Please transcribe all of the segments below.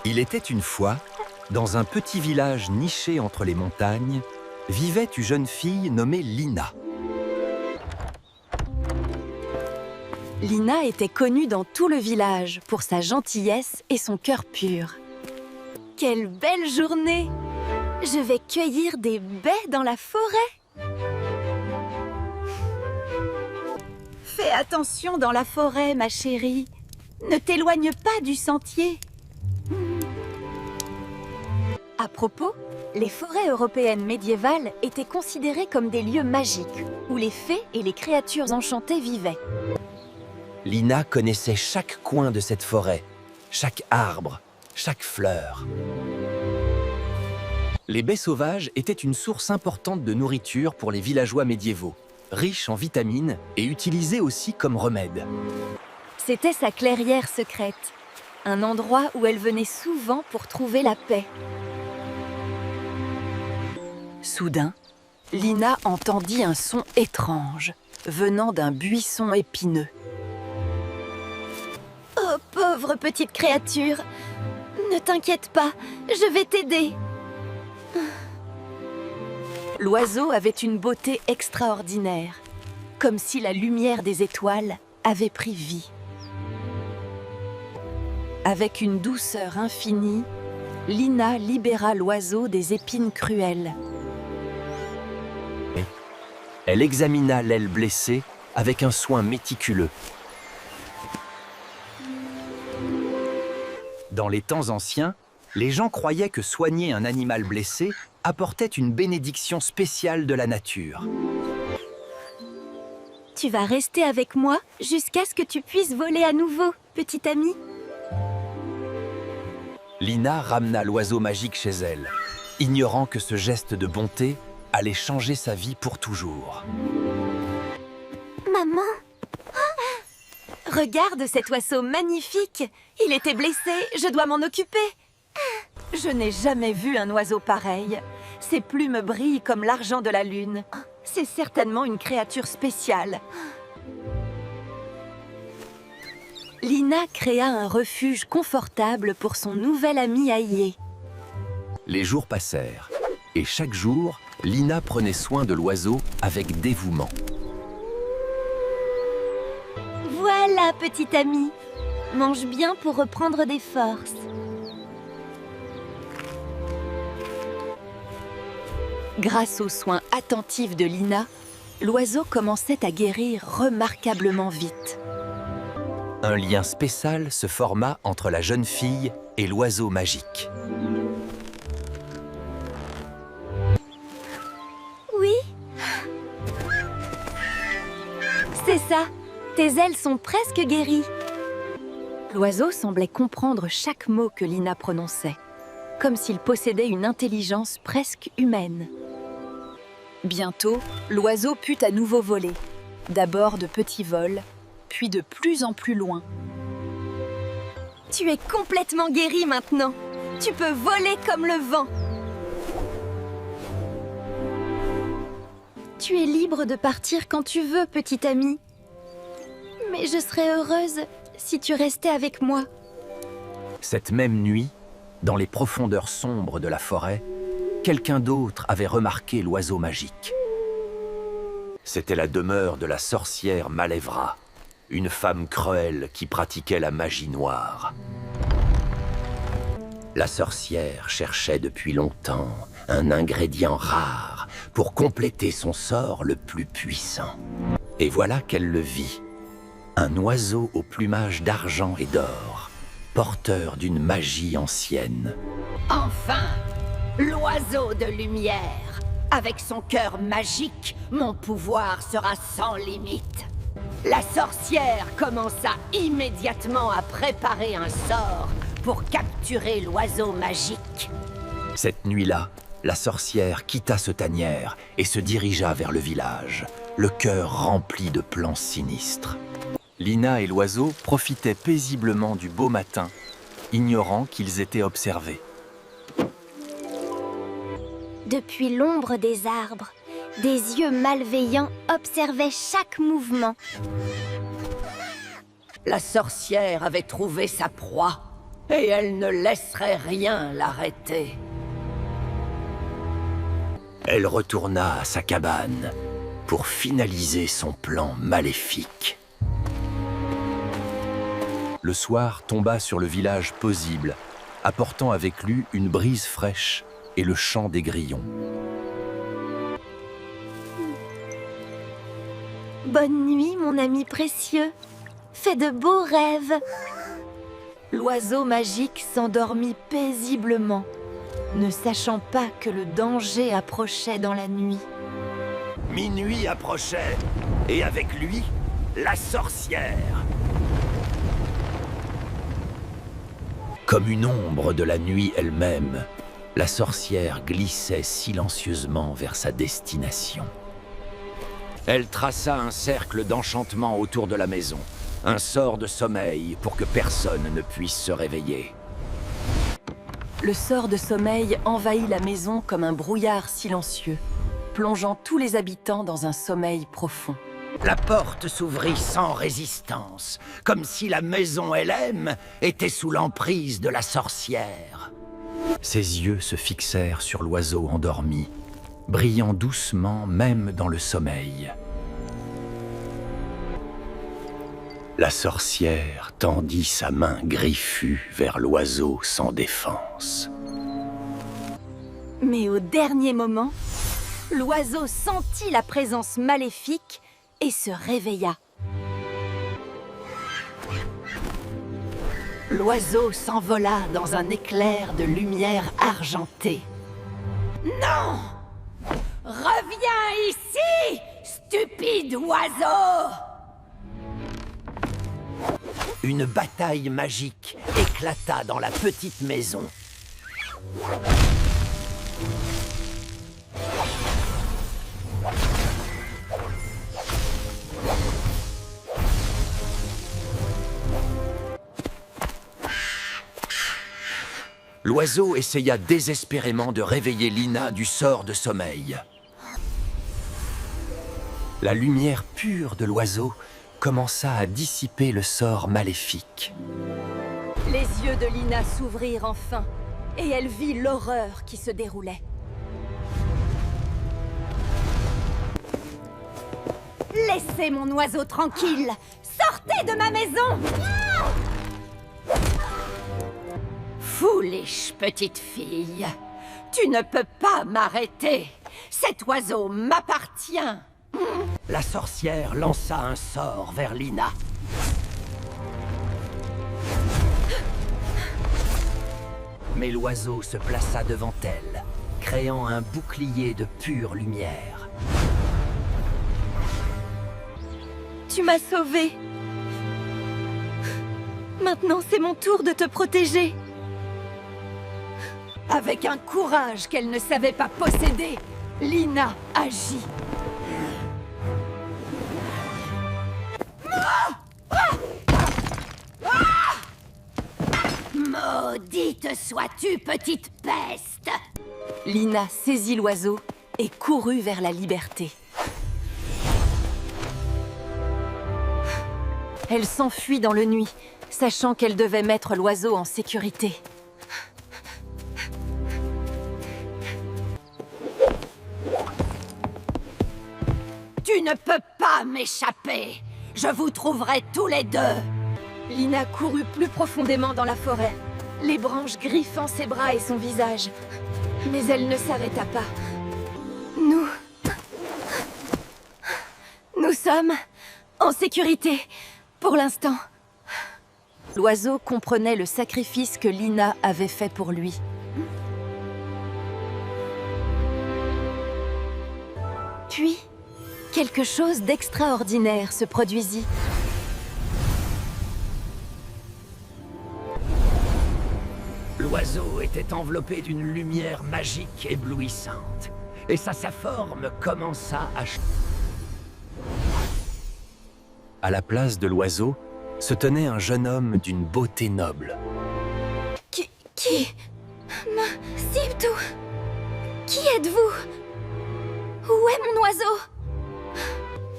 Il était une fois, dans un petit village niché entre les montagnes, vivait une jeune fille nommée Lina. Lina était connue dans tout le village pour sa gentillesse et son cœur pur. Quelle belle journée! Je vais cueillir des baies dans la forêt. Fais attention dans la forêt, ma chérie. Ne t'éloigne pas du sentier. À propos, les forêts européennes médiévales étaient considérées comme des lieux magiques où les fées et les créatures enchantées vivaient. Lina connaissait chaque coin de cette forêt, chaque arbre, chaque fleur. Les baies sauvages étaient une source importante de nourriture pour les villageois médiévaux, riches en vitamines et utilisées aussi comme remède. C'était sa clairière secrète, un endroit où elle venait souvent pour trouver la paix. Soudain, Lina entendit un son étrange, venant d'un buisson épineux. Oh, pauvre petite créature! Ne t'inquiète pas, je vais t'aider. L'oiseau avait une beauté extraordinaire, comme si la lumière des étoiles avait pris vie. Avec une douceur infinie, Lina libéra l'oiseau des épines cruelles. Elle examina l'aile blessée avec un soin méticuleux. Dans les temps anciens, les gens croyaient que soigner un animal blessé apportait une bénédiction spéciale de la nature. Tu vas rester avec moi jusqu'à ce que tu puisses voler à nouveau, petite amie. Lina ramena l'oiseau magique chez elle, ignorant que ce geste de bonté allait changer sa vie pour toujours. Maman! Regarde cet oiseau magnifique! Il était blessé, je dois m'en occuper. Je n'ai jamais vu un oiseau pareil. Ses plumes brillent comme l'argent de la lune. C'est certainement une créature spéciale. Lina créa un refuge confortable pour son nouvel ami Aïe. Les jours passèrent, et chaque jour, Lina prenait soin de l'oiseau avec dévouement. Voilà, petite amie. Mange bien pour reprendre des forces. Grâce aux soins attentifs de Lina, l'oiseau commençait à guérir remarquablement vite. Un lien spécial se forma entre la jeune fille et l'oiseau magique. Oui. C'est ça. Tes ailes sont presque guéries. L'oiseau semblait comprendre chaque mot que Lina prononçait, comme s'il possédait une intelligence presque humaine. Bientôt, l'oiseau put à nouveau voler. D'abord de petits vols, puis de plus en plus loin. Tu es complètement guérie maintenant. Tu peux voler comme le vent. Tu es libre de partir quand tu veux, petite amie. Mais je serais heureuse si tu restais avec moi. Cette même nuit, dans les profondeurs sombres de la forêt, quelqu'un d'autre avait remarqué l'oiseau magique. C'était la demeure de la sorcière Malevra, une femme cruelle qui pratiquait la magie noire. La sorcière cherchait depuis longtemps un ingrédient rare pour compléter son sort le plus puissant. Et voilà qu'elle le vit. Un oiseau au plumage d'argent et d'or, porteur d'une magie ancienne. Enfin, l'oiseau de lumière. Avec son cœur magique, mon pouvoir sera sans limite. La sorcière commença immédiatement à préparer un sort pour capturer l'oiseau magique. Cette nuit-là, la sorcière quitta ce tanière et se dirigea vers le village, le cœur rempli de plans sinistres. Lina et l'oiseau profitaient paisiblement du beau matin, ignorant qu'ils étaient observés. Depuis l'ombre des arbres, des yeux malveillants observaient chaque mouvement. La sorcière avait trouvé sa proie. Et elle ne laisserait rien l'arrêter. Elle retourna à sa cabane pour finaliser son plan maléfique. Le soir tomba sur le village paisible, apportant avec lui une brise fraîche et le chant des grillons. Bonne nuit, mon ami précieux. Fais de beaux rêves. L'oiseau magique s'endormit paisiblement, ne sachant pas que le danger approchait dans la nuit. Minuit approchait, et avec lui, la sorcière. Comme une ombre de la nuit elle-même, la sorcière glissait silencieusement vers sa destination. Elle traça un cercle d'enchantement autour de la maison, un sort de sommeil pour que personne ne puisse se réveiller. Le sort de sommeil envahit la maison comme un brouillard silencieux, plongeant tous les habitants dans un sommeil profond. La porte s'ouvrit sans résistance, comme si la maison elle-même était sous l'emprise de la sorcière. Ses yeux se fixèrent sur l'oiseau endormi, brillant doucement même dans le sommeil. La sorcière tendit sa main griffue vers l'oiseau sans défense. Mais au dernier moment, l'oiseau sentit la présence maléfique et se réveilla. L'oiseau s'envola dans un éclair de lumière argentée. Non! Reviens ici, stupide oiseau! Une bataille magique éclata dans la petite maison. L'oiseau essaya désespérément de réveiller Lina du sort de sommeil. La lumière pure de l'oiseau commença à dissiper le sort maléfique. Les yeux de Lina s'ouvrirent enfin, et elle vit l'horreur qui se déroulait. Laissez mon oiseau tranquille! Sortez de ma maison! Foolish petite fille, tu ne peux pas m'arrêter. Cet oiseau m'appartient. La sorcière lança un sort vers Lina. Mais l'oiseau se plaça devant elle, créant un bouclier de pure lumière. Tu m'as sauvée. Maintenant, c'est mon tour de te protéger. Avec un courage qu'elle ne savait pas posséder, Lina agit. Maudite sois-tu, petite peste! Lina saisit l'oiseau et courut vers la liberté. Elle s'enfuit dans le nuit, sachant qu'elle devait mettre l'oiseau en sécurité. Tu ne peux pas m'échapper! Je vous trouverai tous les deux! Lina courut plus profondément dans la forêt, les branches griffant ses bras et son visage. Mais elle ne s'arrêta pas. Nous sommes en sécurité, pour l'instant. L'oiseau comprenait le sacrifice que Lina avait fait pour lui. Puis, quelque chose d'extraordinaire se produisit. L'oiseau était enveloppé d'une lumière magique éblouissante, et sa forme commença à changer. À la place de l'oiseau se tenait un jeune homme d'une beauté noble. Qui Sibtou, qui êtes-vous? Où est mon oiseau?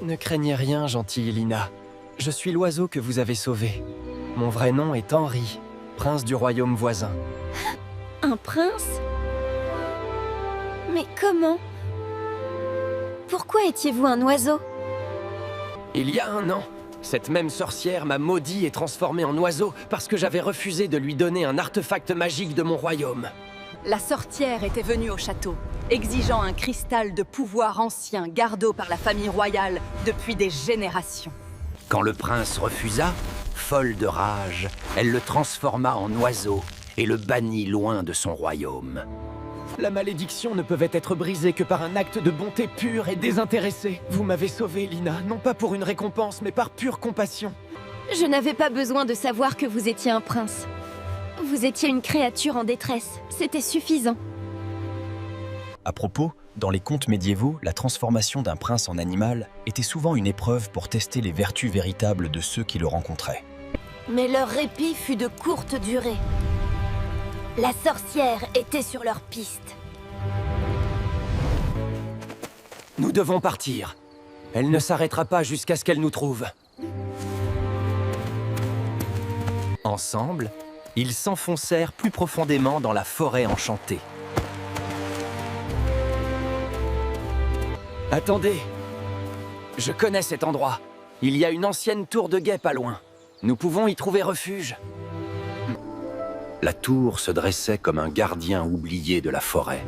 Ne craignez rien, gentille Lina. Je suis l'oiseau que vous avez sauvé. Mon vrai nom est Henri. prince du royaume voisin. Un prince? Mais comment? Pourquoi étiez-vous un oiseau? Il y a 1 an, cette même sorcière m'a maudit et transformé en oiseau parce que j'avais refusé de lui donner un artefact magique de mon royaume. La sorcière était venue au château, exigeant un cristal de pouvoir ancien gardé par la famille royale depuis des générations. Quand le prince refusa, folle de rage, elle le transforma en oiseau et le bannit loin de son royaume. La malédiction ne pouvait être brisée que par un acte de bonté pure et désintéressé. Vous m'avez sauvée, Lina, non pas pour une récompense, mais par pure compassion. Je n'avais pas besoin de savoir que vous étiez un prince. Vous étiez une créature en détresse. C'était suffisant. À propos, dans les contes médiévaux, la transformation d'un prince en animal était souvent une épreuve pour tester les vertus véritables de ceux qui le rencontraient. Mais leur répit fut de courte durée. La sorcière était sur leur piste. Nous devons partir. Elle ne s'arrêtera pas jusqu'à ce qu'elle nous trouve. Ensemble, ils s'enfoncèrent plus profondément dans la forêt enchantée. Attendez. Je connais cet endroit. Il y a une ancienne tour de guet pas loin. Nous pouvons y trouver refuge. La tour se dressait comme un gardien oublié de la forêt,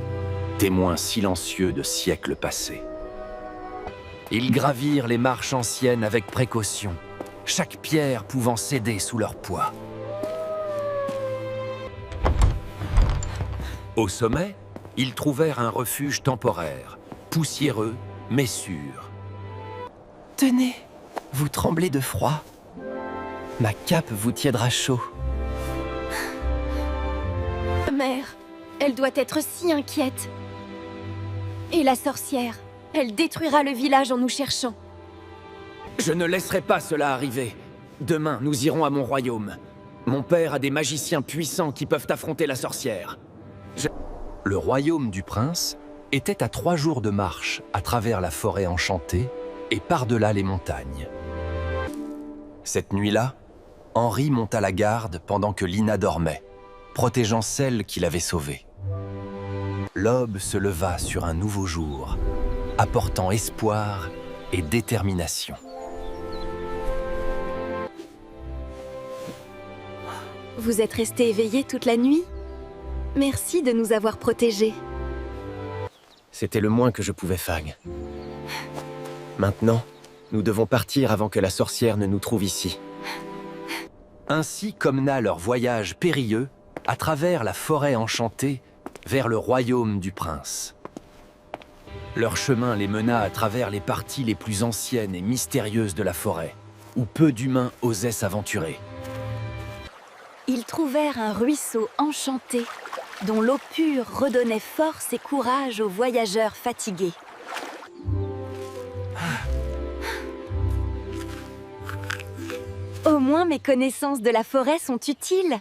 témoin silencieux de siècles passés. Ils gravirent les marches anciennes avec précaution, chaque pierre pouvant céder sous leur poids. Au sommet, ils trouvèrent un refuge temporaire, poussiéreux mais sûr. Tenez, vous tremblez de froid. Ma cape vous tiédera chaud. Mère, elle doit être si inquiète. Et la sorcière, elle détruira le village en nous cherchant. Je ne laisserai pas cela arriver. Demain, nous irons à mon royaume. Mon père a des magiciens puissants qui peuvent affronter la sorcière. Le royaume du prince était à 3 jours de marche à travers la forêt enchantée et par-delà les montagnes. Cette nuit-là, Henri monta la garde pendant que Lina dormait, protégeant celle qui l'avait sauvée. L'aube se leva sur un nouveau jour, apportant espoir et détermination. Vous êtes resté éveillé toute la nuit? Merci de nous avoir protégés. C'était le moins que je pouvais faire. Maintenant, nous devons partir avant que la sorcière ne nous trouve ici. Ainsi commença leur voyage périlleux à travers la forêt enchantée vers le royaume du prince. Leur chemin les mena à travers les parties les plus anciennes et mystérieuses de la forêt, où peu d'humains osaient s'aventurer. Ils trouvèrent un ruisseau enchanté, dont l'eau pure redonnait force et courage aux voyageurs fatigués. Au moins mes connaissances de la forêt sont utiles.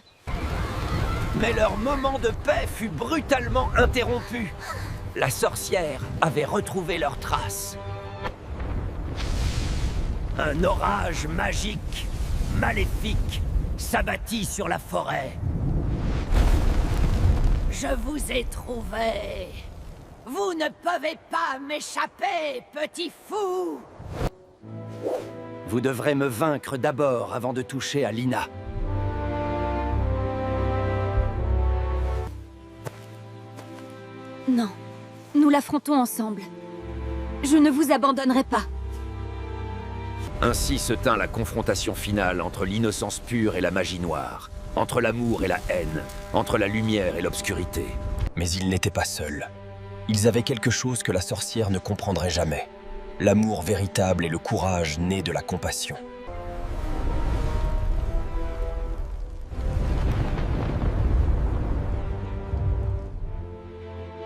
Mais leur moment de paix fut brutalement interrompu. La sorcière avait retrouvé leurs traces. Un orage magique, maléfique, s'abattit sur la forêt. Je vous ai trouvé. Vous ne pouvez pas m'échapper, petit fou. Vous devrez me vaincre d'abord avant de toucher à Lina. Non, nous l'affrontons ensemble. Je ne vous abandonnerai pas. Ainsi se tint la confrontation finale entre l'innocence pure et la magie noire, entre l'amour et la haine, entre la lumière et l'obscurité. Mais ils n'étaient pas seuls. Ils avaient quelque chose que la sorcière ne comprendrait jamais. L'amour véritable et le courage né de la compassion.